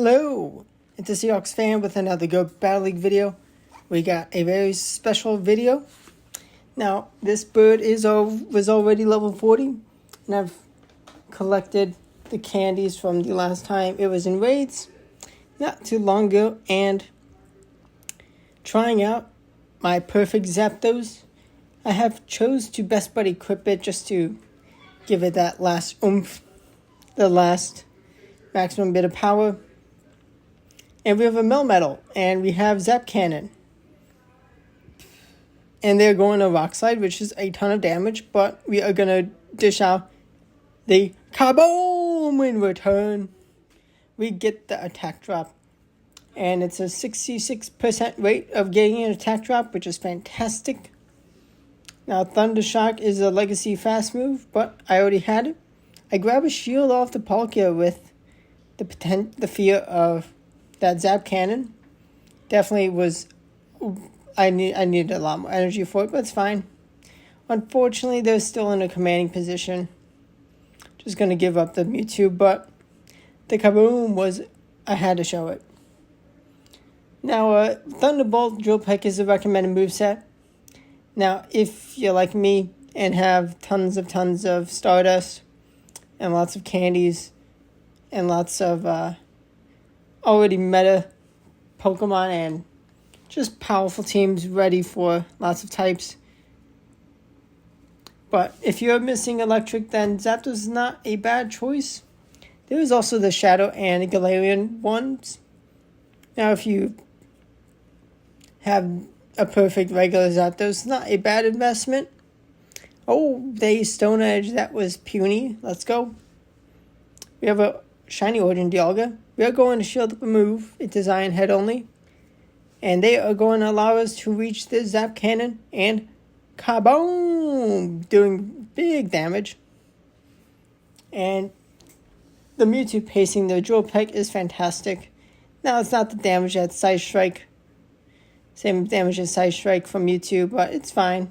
Hello, it's a Seahawks fan with another Go Battle League video. We got a very special video. Now, this bird was already level 40, and I've collected the candies from the last time it was in raids, not too long ago, and trying out my perfect Zapdos. I have chose to best buddy equip it just to give it that last oomph, the last maximum bit of power. And we have a Melmetal, and we have Zap Cannon. And they're going to Rock Slide, which is a ton of damage, but we are going to dish out the Kaboom in return. We get the attack drop, and it's a 66% rate of getting an attack drop, which is fantastic. Now, Thunder Shock is a legacy fast move, but I already had it. I grab a shield off the Palkia with the fear of that Zap Cannon. Definitely was, I needed a lot more energy for it, but it's fine. Unfortunately, they're still in a commanding position. Just going to give up the Mewtwo, but the Kaboom was, I had to show it. Now, Thunderbolt Drill Peck is a recommended moveset. Now, if you're like me and have tons of Stardust and lots of candies and lots of already meta Pokemon and just powerful teams ready for lots of types. But if you're missing Electric, then Zapdos is not a bad choice. There is also the Shadow and Galarian ones. Now, if you have a perfect regular Zapdos, it's not a bad investment. Oh, they Stone Edge, that was puny. Let's go. We have a Shiny Origin Dialga. We are going to shield up a move. It's Iron Head only. And they are going to allow us to reach the Zap Cannon and Kaboom! Doing big damage. And the Mewtwo pacing the Drill Peck is fantastic. Now, it's not the damage at Side Strike. Same damage as Side Strike from Mewtwo, but it's fine.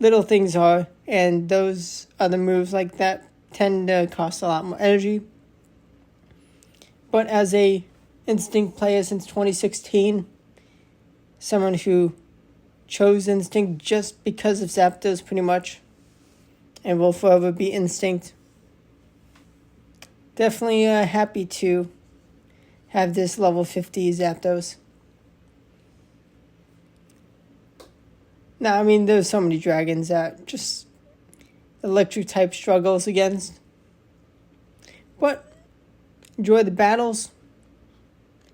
Little things are, and those other moves like that tend to cost a lot more energy. But as a Instinct player since 2016, someone who chose Instinct just because of Zapdos pretty much, and will forever be Instinct, definitely happy to have this level 50 Zapdos. Now, I mean, there's so many dragons that just Electric type struggles against. But enjoy the battles.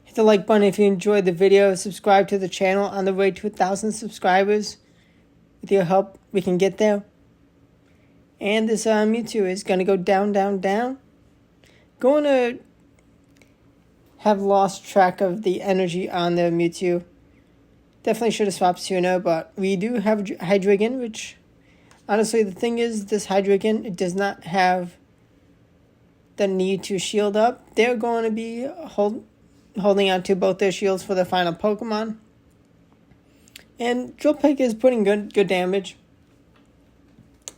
Hit the like button if you enjoyed the video. Subscribe to the channel on the way to 1,000 subscribers. With your help, we can get there. And this Mewtwo is going to go down, down, down. Going to have lost track of the energy on the Mewtwo. Definitely should have swapped sooner, but we do have Hydreigon, which, honestly, the thing is, this Hydreigon, it does not have the need to shield up. They're going to be holding on to both their shields for the final Pokemon. And Drill Peck is putting good damage.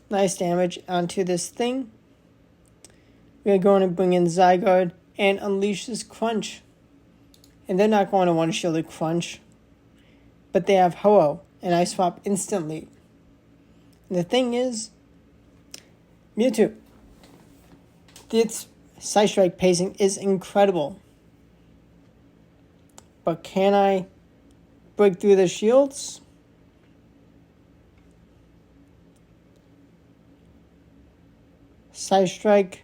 Nice damage onto this thing. We're going to bring in Zygarde and unleash this Crunch. And they're not going to want to shield a Crunch. But they have Ho-Oh, and I swap instantly. And the thing is, Mewtwo, its Side Strike pacing is incredible. But can I break through the shields? Side Strike,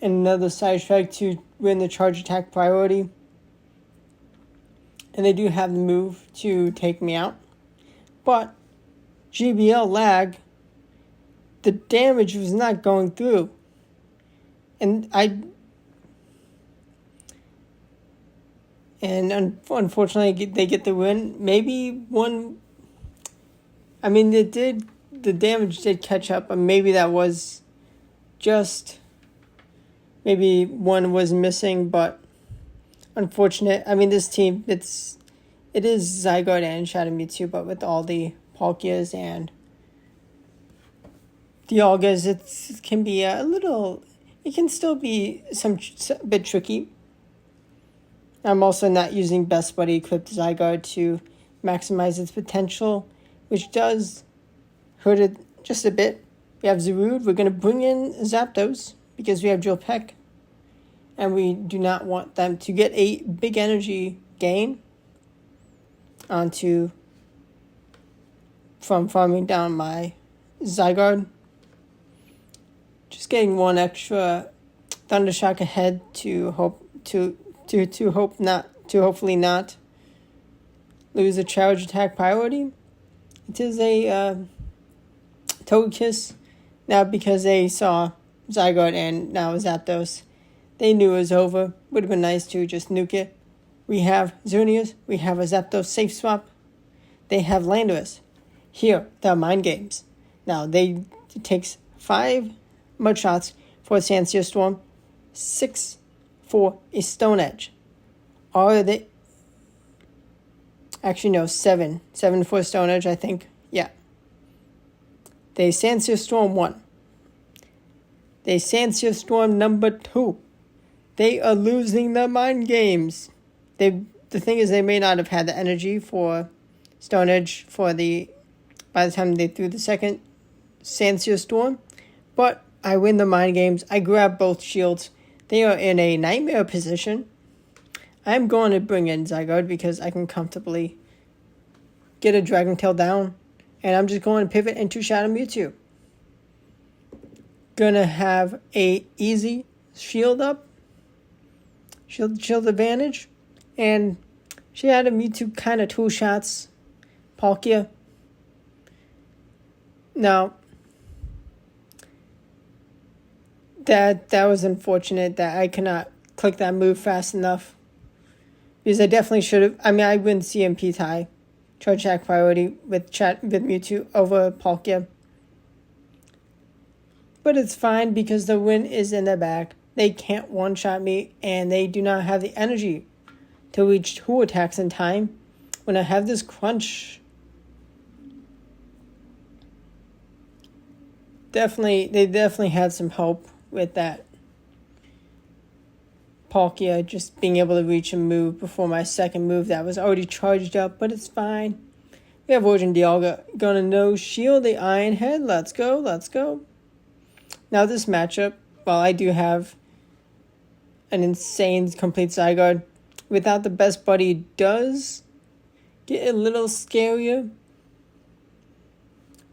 and another Side Strike to win the charge attack priority. And they do have the move to take me out. But GBL lag, the damage was not going through. And unfortunately they get the win. Maybe one, I mean, the damage did catch up, and maybe that was just, maybe one was missing, but unfortunate. I mean, this team, it is Zygarde and Shadow Mewtwo, but with all the Palkias and Dialgas, it can be a little it can still be a bit tricky. I'm also not using Best Buddy equipped Zygarde to maximize its potential, which does hurt it just a bit. We have Zarude. We're going to bring in Zapdos because we have Drill Peck, and we do not want them to get a big energy gain from farming down my Zygarde. Just getting one extra Thunder Shock ahead to hopefully not lose a charge attack priority. It is a Togekiss. Now because they saw Zygarde and now Zapdos, they knew it was over. Would have been nice to just nuke it. We have Xerneas. We have a Zapdos safe swap. They have Landorus. Here, the Mind Games. Now, it takes 5 Mud Shots for a Sandsear Storm, 6 for a Stone Edge. Are they... Actually, no, 7. 7 for a Stone Edge, I think. Yeah. They Sandsear Storm 1. They Sandsear Storm number 2. They are losing the Mind Games. The thing is, they may not have had the energy for Stone Edge by the time they threw the second Sandsear Storm. But I win the Mind Games. I grab both shields. They are in a nightmare position. I'm going to bring in Zygarde because I can comfortably get a Dragon Tail down. And I'm just going to pivot into Shadow Mewtwo. Gonna have a easy shield up. Shield advantage. And Shadow Mewtwo kind of 2 shots Palkia. Now, that was unfortunate that I cannot click that move fast enough. Because I definitely should have. I mean, I win CMP tie. Charge attack priority with Mewtwo over Palkia. But it's fine because the win is in their back. They can't one-shot me, and they do not have the energy to reach 2 attacks in time. When I have this crunch, they definitely had some help with that. Palkia just being able to reach a move before my second move that was already charged up, but it's fine. We have Origin Dialga gonna no shield the Iron Head. Let's go. Now this matchup, while I do have an insane complete Zygarde, without the Best Buddy, does get a little scarier.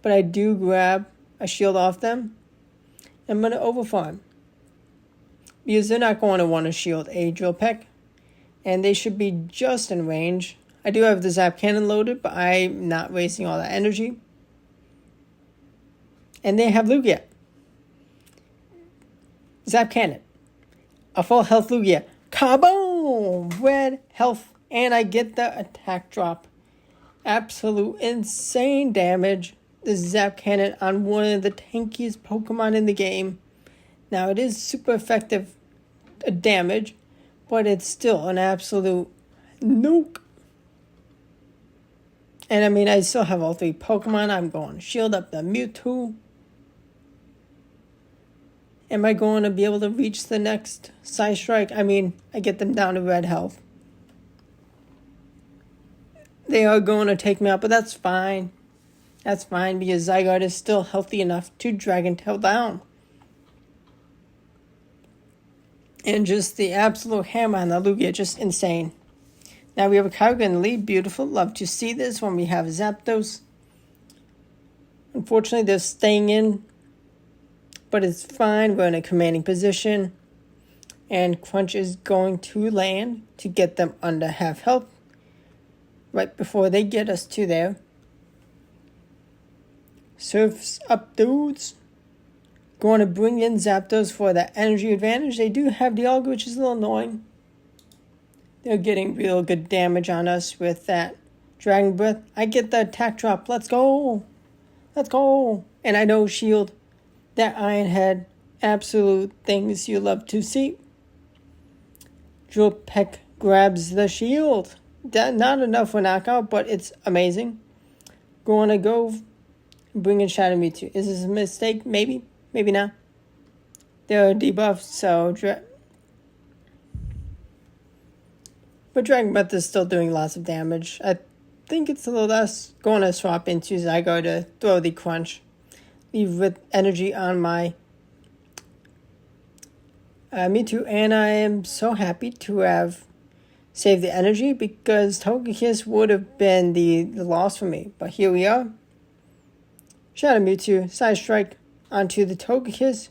But I do grab a shield off them. I'm going to overfarm. Because they're not going to want to shield a Drill Peck. And they should be just in range. I do have the Zap Cannon loaded, but I'm not wasting all that energy. And they have Lugia. Zap Cannon. A full health Lugia. Kaboom! Red health. And I get the attack drop. Absolute insane damage. The Zap Cannon on one of the tankiest Pokemon in the game. Now it is super effective damage, but it's still an absolute nuke. And I mean, I still have all 3 Pokemon. I'm going to shield up the Mewtwo. Am I going to be able to reach the next Psy Strike? I mean, I get them down to red health. They are going to take me out, but that's fine. That's fine because Zygarde is still healthy enough to Dragon Tail down. And just the absolute hammer on the Lugia, just insane. Now we have a Kyogre in the lead. Beautiful. Love to see this when we have Zapdos. Unfortunately, they're staying in. But it's fine. We're in a commanding position. And Crunch is going to land to get them under half health. Right before they get us to there. Surf's up, dudes. Going to bring in Zapdos for that energy advantage. They do have Dialga, which is a little annoying. They're getting real good damage on us with that Dragon Breath. I get the attack drop. Let's go. And I know shield. That Iron Head. Absolute things you love to see. Drill Peck grabs the shield. Not enough for knockout, but it's amazing. Going to go bring in Shadow Mewtwo. Is this a mistake? Maybe. Maybe not. they're debuffed, so but Dragon Breath is still doing lots of damage. I think it's a little less. Going to swap into Zygo to throw the Crunch. Leave with energy on my Mewtwo, and I am so happy to have saved the energy because Togekiss would have been the loss for me. But here we are. Shadow Mewtwo, Side Strike onto the Togekiss.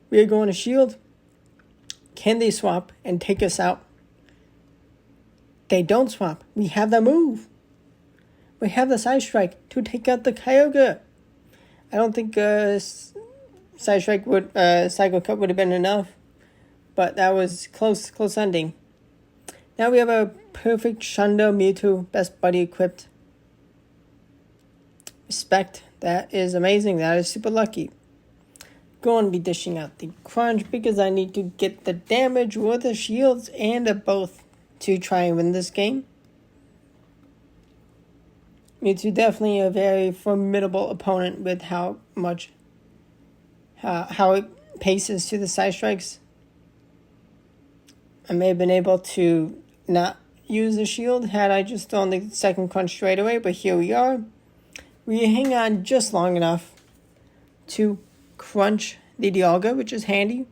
We are going to Shield. Can they swap and take us out? They don't swap. We have the move. We have the Side Strike to take out the Kyogre. I don't think Side Strike would, Psycho Cut would have been enough. But that was close ending. Now we have a perfect Shundo Mewtwo, best buddy equipped. Respect. That is amazing. That is super lucky. Going to be dishing out the Crunch because I need to get the damage or the shields and both to try and win this game. Mewtwo definitely a very formidable opponent with how it paces to the Side Strikes. I may have been able to not use the shield had I just thrown the second Crunch straight away, but here we are. We hang on just long enough to crunch the Dialga, which is handy.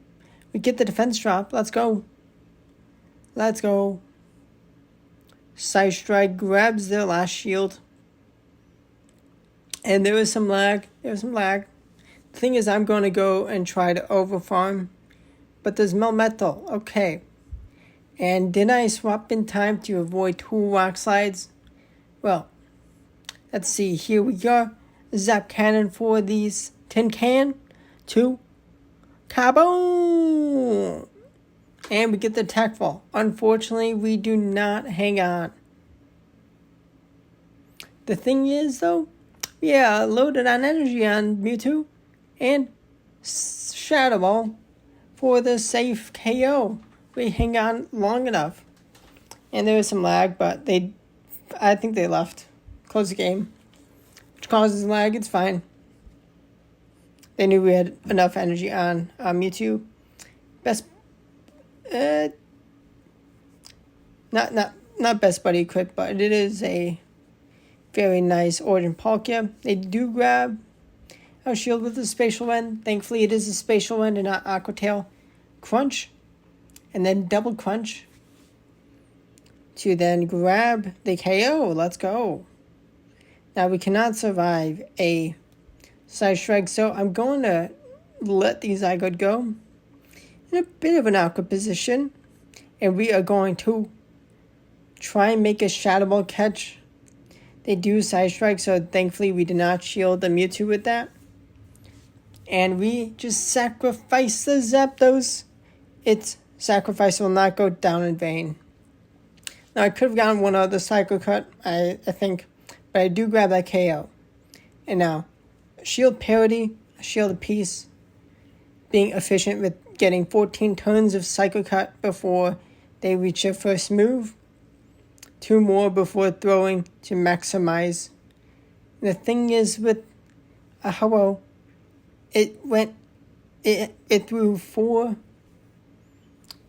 We get the defense drop. Let's go. Let's go. Side Strike grabs their last shield. And there was some lag. The thing is, I'm going to go and try to overfarm. But there's Melmetal. Okay. And did I swap in time to avoid 2 rock slides? Well, let's see. Here we are. Zap Cannon for these Tin Can. 2. Kaboom! And we get the attack fall. Unfortunately, we do not hang on. The thing is, though, yeah, loaded on energy on Mewtwo and Shadow Ball for the safe KO. We hang on long enough. And there was some lag, but I think they left. Close the game. Which causes lag, it's fine. They knew we had enough energy on Mewtwo. Not best buddy equipped, but it is a very nice Origin Palkia. They do grab our shield with a Spatial Wind. Thankfully, it is a Spatial Wind and not Aqua Tail. Crunch. And then double Crunch. To then grab the KO. Let's go. Now, we cannot survive a Side Strike, so I'm going to let the Zygote go in a bit of an awkward position. And we are going to try and make a Shadow Ball catch. They do Side Strike, so thankfully we did not shield the Mewtwo with that. And we just sacrifice the Zapdos. Its sacrifice will not go down in vain. Now, I could have gotten one other Psycho Cut, I think, but I do grab that KO. And now, shield parity, shield apiece, being efficient with getting 14 turns of Psycho Cut before they reach their first move. 2 more before throwing to maximize. And the thing is with a Ho-Oh, it threw 4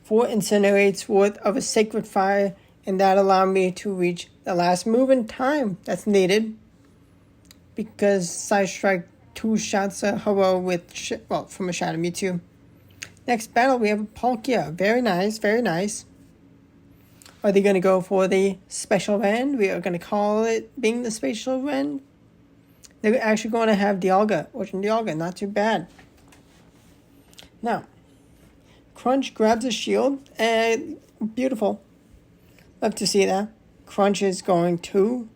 Incinerates worth of a Sacred Fire, and that allowed me to reach the last move in time that's needed. Because Side Strike 2 shots a Ho-Oh with, from a Shadow Mewtwo. Next battle, we have a Palkia. Very nice, very nice. Are they going to go for the Special Wind? We are going to call it being the Special Wind. They're actually going to have Dialga, Origin Dialga. Not too bad. Now, Crunch grabs a shield. And beautiful. Love to see that. Crunch is going to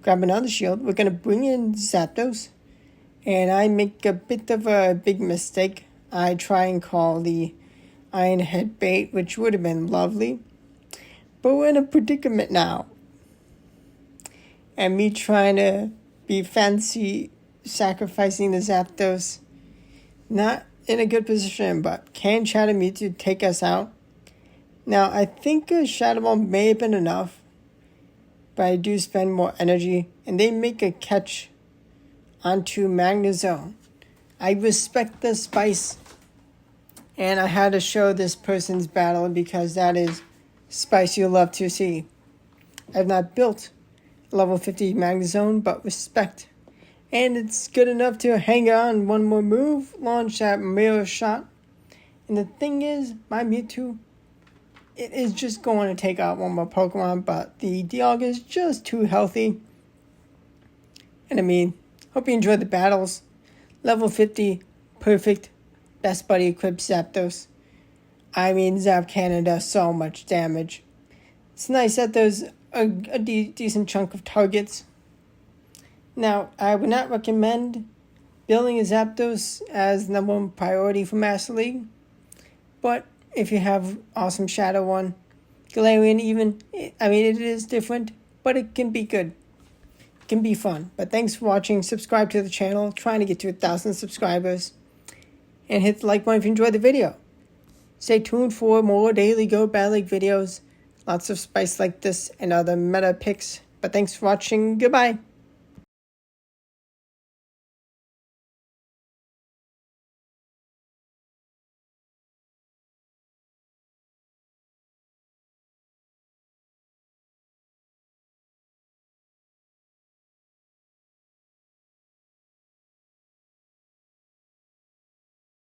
grab another shield. We're going to bring in Zapdos. And I make a bit of a big mistake. I try and call the Iron Head bait, which would have been lovely. But we're in a predicament now. And me trying to be fancy, sacrificing the Zapdos. Not in a good position, but can Shadow Mewtwo take us out? Now, I think a Shadow Ball may have been enough. But I do spend more energy. And they make a catch onto Magnezone. I respect the spice. And I had to show this person's battle because that is spice you'll love to see. I have not built a level 50 Magnezone, but respect. And it's good enough to hang on one more move, launch that mirror shot. And the thing is, my Mewtwo, it is just going to take out one more Pokemon, but the Dialga is just too healthy. And I mean, hope you enjoyed the battles. Level 50, perfect, best buddy equipped Zapdos. I mean, Zap Cannon does so much damage. It's nice that there's a decent chunk of targets. Now, I would not recommend building a Zapdos as number one priority for Master League. But if you have awesome Shadow one, Galarian even, I mean, it is different, but it can be good. It can be fun. But thanks for watching. Subscribe to the channel. Trying to get to 1,000 subscribers. And hit the like button if you enjoyed the video. Stay tuned for more daily Go Battle League videos. Lots of spice like this and other meta picks. But thanks for watching. Goodbye.